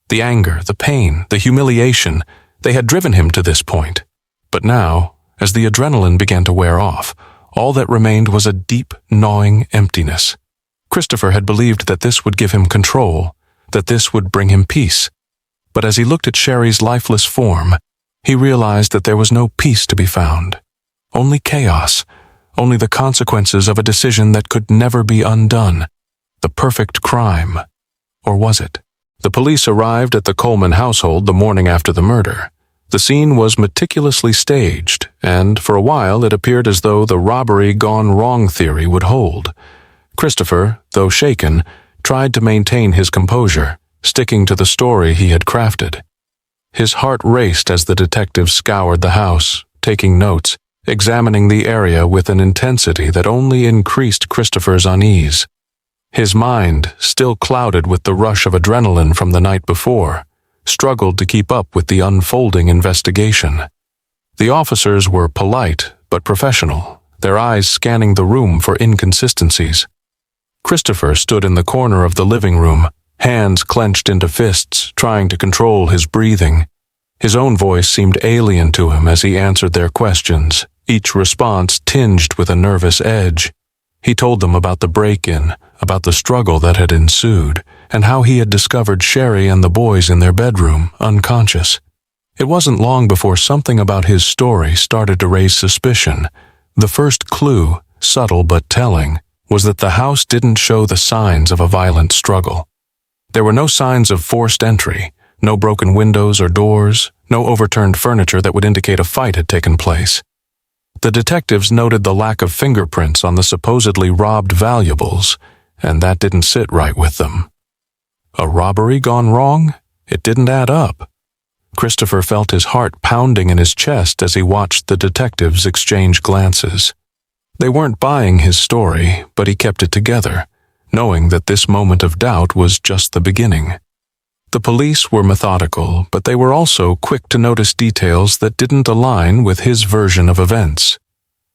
The anger, the pain, the humiliation, they had driven him to this point. But now, as the adrenaline began to wear off, all that remained was a deep, gnawing emptiness. Christopher had believed that this would give him control, that this would bring him peace. But as he looked at Sherry's lifeless form, he realized that there was no peace to be found. Only chaos, only the consequences of a decision that could never be undone. The perfect crime. Or was it? The police arrived at the Coleman household the morning after the murder. The scene was meticulously staged, and for a while it appeared as though the robbery gone wrong theory would hold. Christopher, though shaken, tried to maintain his composure, sticking to the story he had crafted. His heart raced as the detective scoured the house, taking notes, examining the area with an intensity that only increased Christopher's unease. His mind, still clouded with the rush of adrenaline from the night before, struggled to keep up with the unfolding investigation. The officers were polite but professional, their eyes scanning the room for inconsistencies. Christopher stood in the corner of the living room, hands clenched into fists, trying to control his breathing. His own voice seemed alien to him as he answered their questions, each response tinged with a nervous edge. He told them about the break-in, about the struggle that had ensued, and how he had discovered Sherry and the boys in their bedroom, unconscious. It wasn't long before something about his story started to raise suspicion. The first clue, subtle but telling, was that the house didn't show the signs of a violent struggle. There were no signs of forced entry, no broken windows or doors, no overturned furniture that would indicate a fight had taken place. The detectives noted the lack of fingerprints on the supposedly robbed valuables, and that didn't sit right with them. A robbery gone wrong? It didn't add up. Christopher felt his heart pounding in his chest as he watched the detectives exchange glances. They weren't buying his story, but he kept it together, knowing that this moment of doubt was just the beginning. The police were methodical, but they were also quick to notice details that didn't align with his version of events.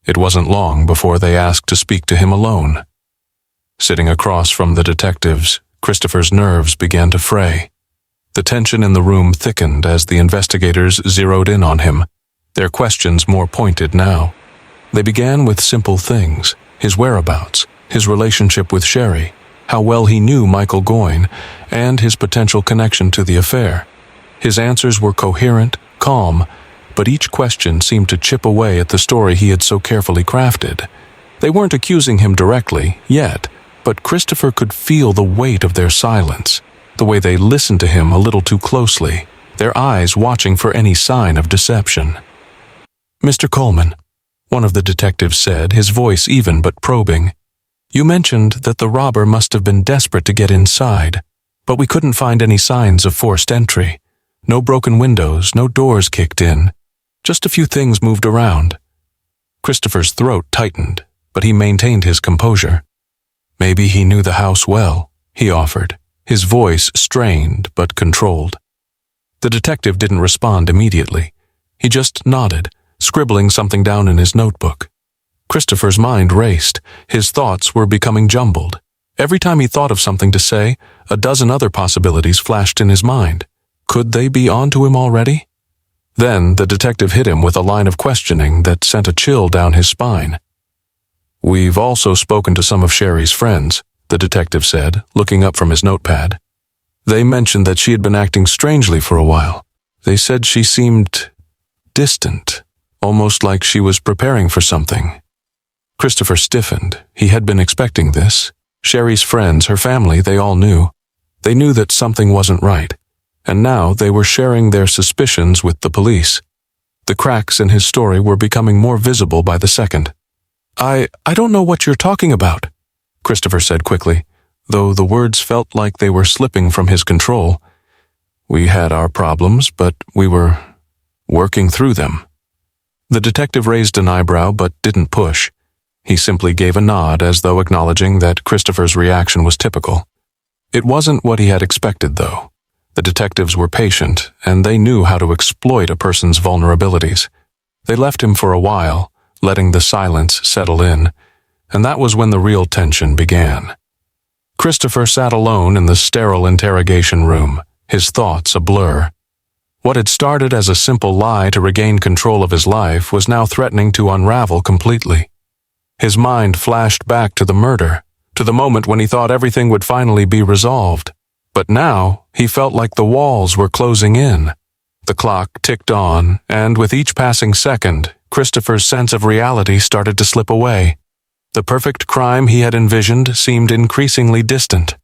It wasn't long before they asked to speak to him alone. Sitting across from the detectives, Christopher's nerves began to fray. The tension in the room thickened as the investigators zeroed in on him, their questions more pointed now. They began with simple things: his whereabouts, his relationship with Sherry, how well he knew Michael Goyne, and his potential connection to the affair. His answers were coherent, calm, but each question seemed to chip away at the story he had so carefully crafted. They weren't accusing him directly, yet, but Christopher could feel the weight of their silence, the way they listened to him a little too closely, their eyes watching for any sign of deception. "Mr. Coleman," one of the detectives said, his voice even but probing, "you mentioned that the robber must have been desperate to get inside, but we couldn't find any signs of forced entry. No broken windows, no doors kicked in. Just a few things moved around." Christopher's throat tightened, but he maintained his composure. "Maybe he knew the house well," he offered, his voice strained but controlled. The detective didn't respond immediately. He just nodded, scribbling something down in his notebook. Christopher's mind raced. His thoughts were becoming jumbled. Every time he thought of something to say, a dozen other possibilities flashed in his mind. Could they be onto him already? Then the detective hit him with a line of questioning that sent a chill down his spine. "We've also spoken to some of Sherry's friends," the detective said, looking up from his notepad. "They mentioned that she had been acting strangely for a while. They said she seemed distant, almost like she was preparing for something." Christopher stiffened. He had been expecting this. Sherry's friends, her family, they all knew. They knew that something wasn't right, and now they were sharing their suspicions with the police. The cracks in his story were becoming more visible by the second. I don't know what you're talking about," Christopher said quickly, though the words felt like they were slipping from his control. "We had our problems, but we were working through them." The detective raised an eyebrow but didn't push. He simply gave a nod as though acknowledging that Christopher's reaction was typical. It wasn't what he had expected, though. The detectives were patient, and they knew how to exploit a person's vulnerabilities. They left him for a while, letting the silence settle in, and that was when the real tension began. Christopher sat alone in the sterile interrogation room, his thoughts a blur. What had started as a simple lie to regain control of his life was now threatening to unravel completely. His mind flashed back to the murder, to the moment when he thought everything would finally be resolved. But now he felt like the walls were closing in. The clock ticked on, and with each passing second, Christopher's sense of reality started to slip away. The perfect crime he had envisioned seemed increasingly distant.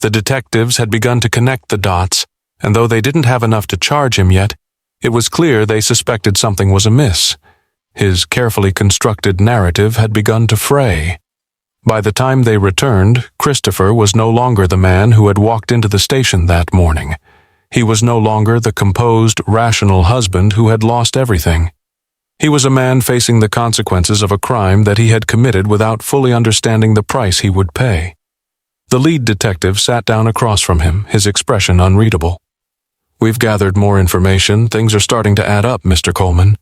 The detectives had begun to connect the dots, and though they didn't have enough to charge him yet, it was clear they suspected something was amiss. His carefully constructed narrative had begun to fray. By the time they returned, Christopher was no longer the man who had walked into the station that morning. He was no longer the composed, rational husband who had lost everything. He was a man facing the consequences of a crime that he had committed without fully understanding the price he would pay. The lead detective sat down across from him, his expression unreadable. "We've gathered more information. Things are starting to add up, Mr. Coleman."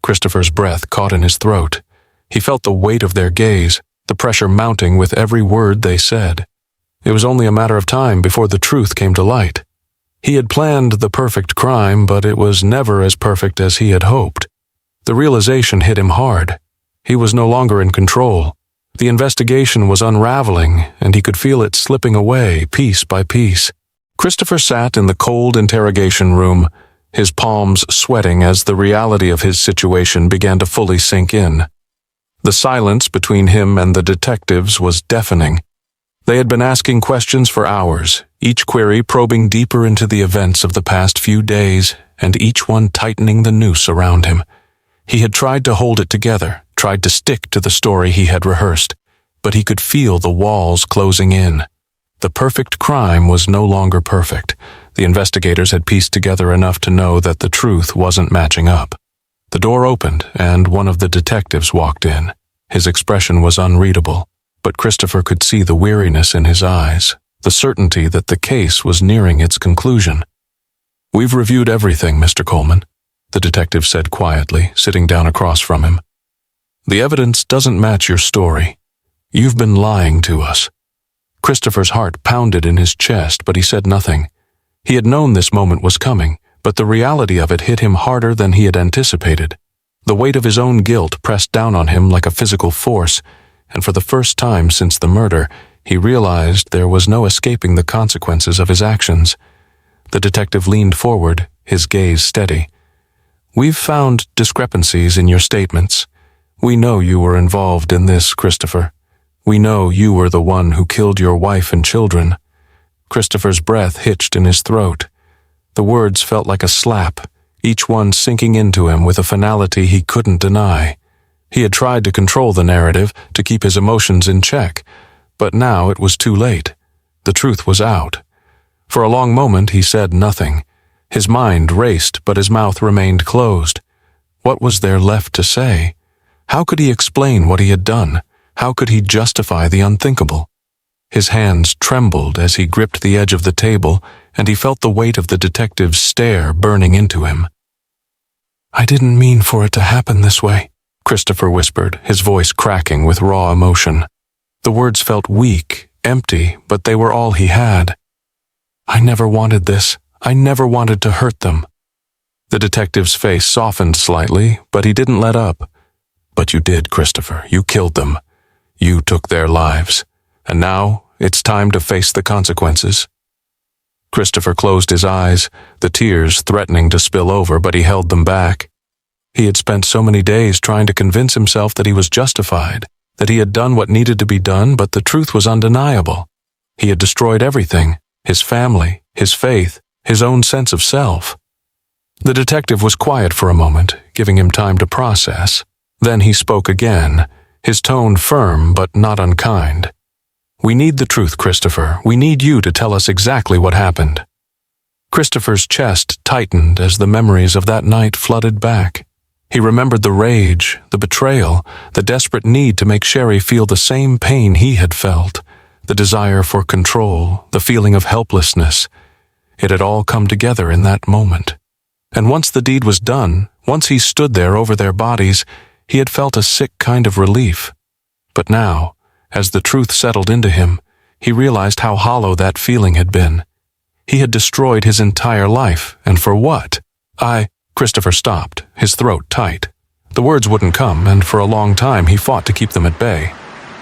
Christopher's breath caught in his throat. He felt the weight of their gaze, the pressure mounting with every word they said. It was only a matter of time before the truth came to light. He had planned the perfect crime, but it was never as perfect as he had hoped. The realization hit him hard. He was no longer in control. The investigation was unraveling, and he could feel it slipping away piece by piece. Christopher sat in the cold interrogation room, his palms sweating as the reality of his situation began to fully sink in. The silence between him and the detectives was deafening. They had been asking questions for hours, each query probing deeper into the events of the past few days, and each one tightening the noose around him. He had tried to hold it together, tried to stick to the story he had rehearsed, but he could feel the walls closing in. The perfect crime was no longer perfect. The investigators had pieced together enough to know that the truth wasn't matching up. The door opened, and one of the detectives walked in. His expression was unreadable, but Christopher could see the weariness in his eyes. the certainty that the case was nearing its conclusion. "We've reviewed everything, Mr. Coleman," the detective said quietly, sitting down across from him. "The evidence doesn't match your story. You've been lying to us." Christopher's heart pounded in his chest, but he said nothing. He had known this moment was coming, but the reality of it hit him harder than he had anticipated. The weight of his own guilt pressed down on him like a physical force, and for the first time since the murder, he realized there was no escaping the consequences of his actions. The detective leaned forward, his gaze steady. "We've found discrepancies in your statements. We know you were involved in this, Christopher. We know you were the one who killed your wife and children." Christopher's breath hitched in his throat. The words felt like a slap, each one sinking into him with a finality he couldn't deny. He had tried to control the narrative, to keep his emotions in check, but now it was too late. The truth was out. For a long moment he said nothing. His mind raced, but his mouth remained closed. What was there left to say? How could he explain what he had done? How could he justify the unthinkable? His hands trembled as he gripped the edge of the table, and he felt the weight of the detective's stare burning into him. "I didn't mean for it to happen this way," Christopher whispered, his voice cracking with raw emotion. The words felt weak, empty, but they were all he had. "I never wanted this. I never wanted to hurt them." The detective's face softened slightly, but he didn't let up. "But you did, Christopher. You killed them. You took their lives. And now it's time to face the consequences." Christopher closed his eyes, the tears threatening to spill over, but he held them back. He had spent so many days trying to convince himself that he was justified, that he had done what needed to be done, but the truth was undeniable. He had destroyed everything: his family, his faith, his own sense of self. The detective was quiet for a moment, giving him time to process. Then he spoke again, his tone firm but not unkind. "We need the truth, Christopher. We need you to tell us exactly what happened." Christopher's chest tightened as the memories of that night flooded back. He remembered the rage, the betrayal, the desperate need to make Sherry feel the same pain he had felt, the desire for control, the feeling of helplessness. It had all come together in that moment. And once the deed was done, once he stood there over their bodies, he had felt a sick kind of relief. But now, as the truth settled into him, he realized how hollow that feeling had been. He had destroyed his entire life, and for what? Christopher stopped, his throat tight. The words wouldn't come, and for a long time he fought to keep them at bay.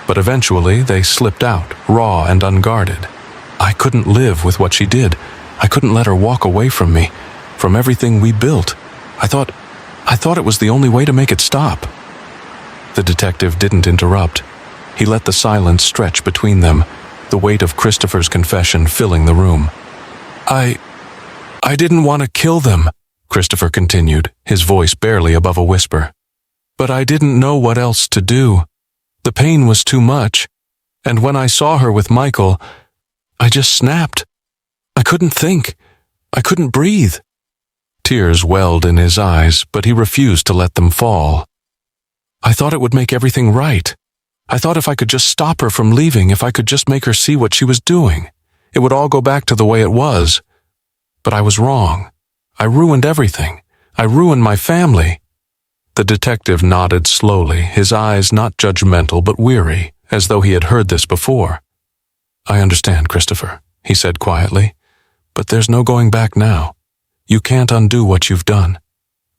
But eventually they slipped out, raw and unguarded. "I couldn't live with what she did. I couldn't let her walk away from me, from everything we built. I thought it was the only way to make it stop." The detective didn't interrupt. He let the silence stretch between them, the weight of Christopher's confession filling the room. I didn't want to kill them," Christopher continued, his voice barely above a whisper. "But I didn't know what else to do. The pain was too much, and when I saw her with Michael, I just snapped. I couldn't think. I couldn't breathe." Tears welled in his eyes, but he refused to let them fall. "I thought it would make everything right. I thought if I could just stop her from leaving, if I could just make her see what she was doing, it would all go back to the way it was. But I was wrong. I ruined everything. I ruined my family." The detective nodded slowly, his eyes not judgmental but weary, as though he had heard this before. "I understand, Christopher," he said quietly, "but there's no going back now. You can't undo what you've done."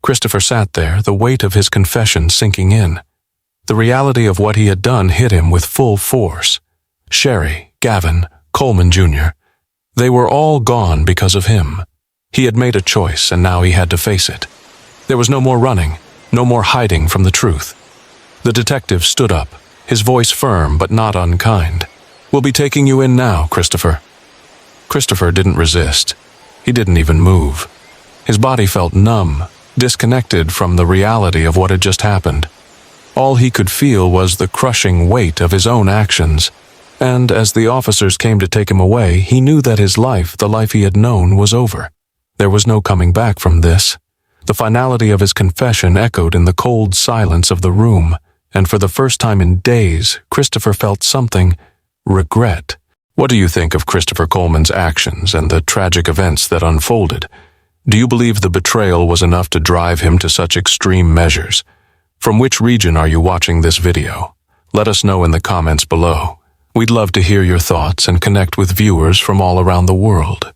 Christopher sat there, the weight of his confession sinking in. The reality of what he had done hit him with full force. Sherry, Gavin, Coleman Jr., they were all gone because of him. He had made a choice, and now he had to face it. There was no more running, no more hiding from the truth. The detective stood up, his voice firm but not unkind. "We'll be taking you in now, Christopher." Christopher didn't resist. He didn't even move. His body felt numb, disconnected from the reality of what had just happened. All he could feel was the crushing weight of his own actions, and as the officers came to take him away, he knew that his life, the life he had known, was over. There was no coming back from this. The finality of his confession echoed in the cold silence of the room, and for the first time in days, Christopher felt something, regret, What do you think of Christopher Coleman's actions and the tragic events that unfolded? Do you believe the betrayal was enough to drive him to such extreme measures? From which region are you watching this video? Let us know in the comments below. We'd love to hear your thoughts and connect with viewers from all around the world.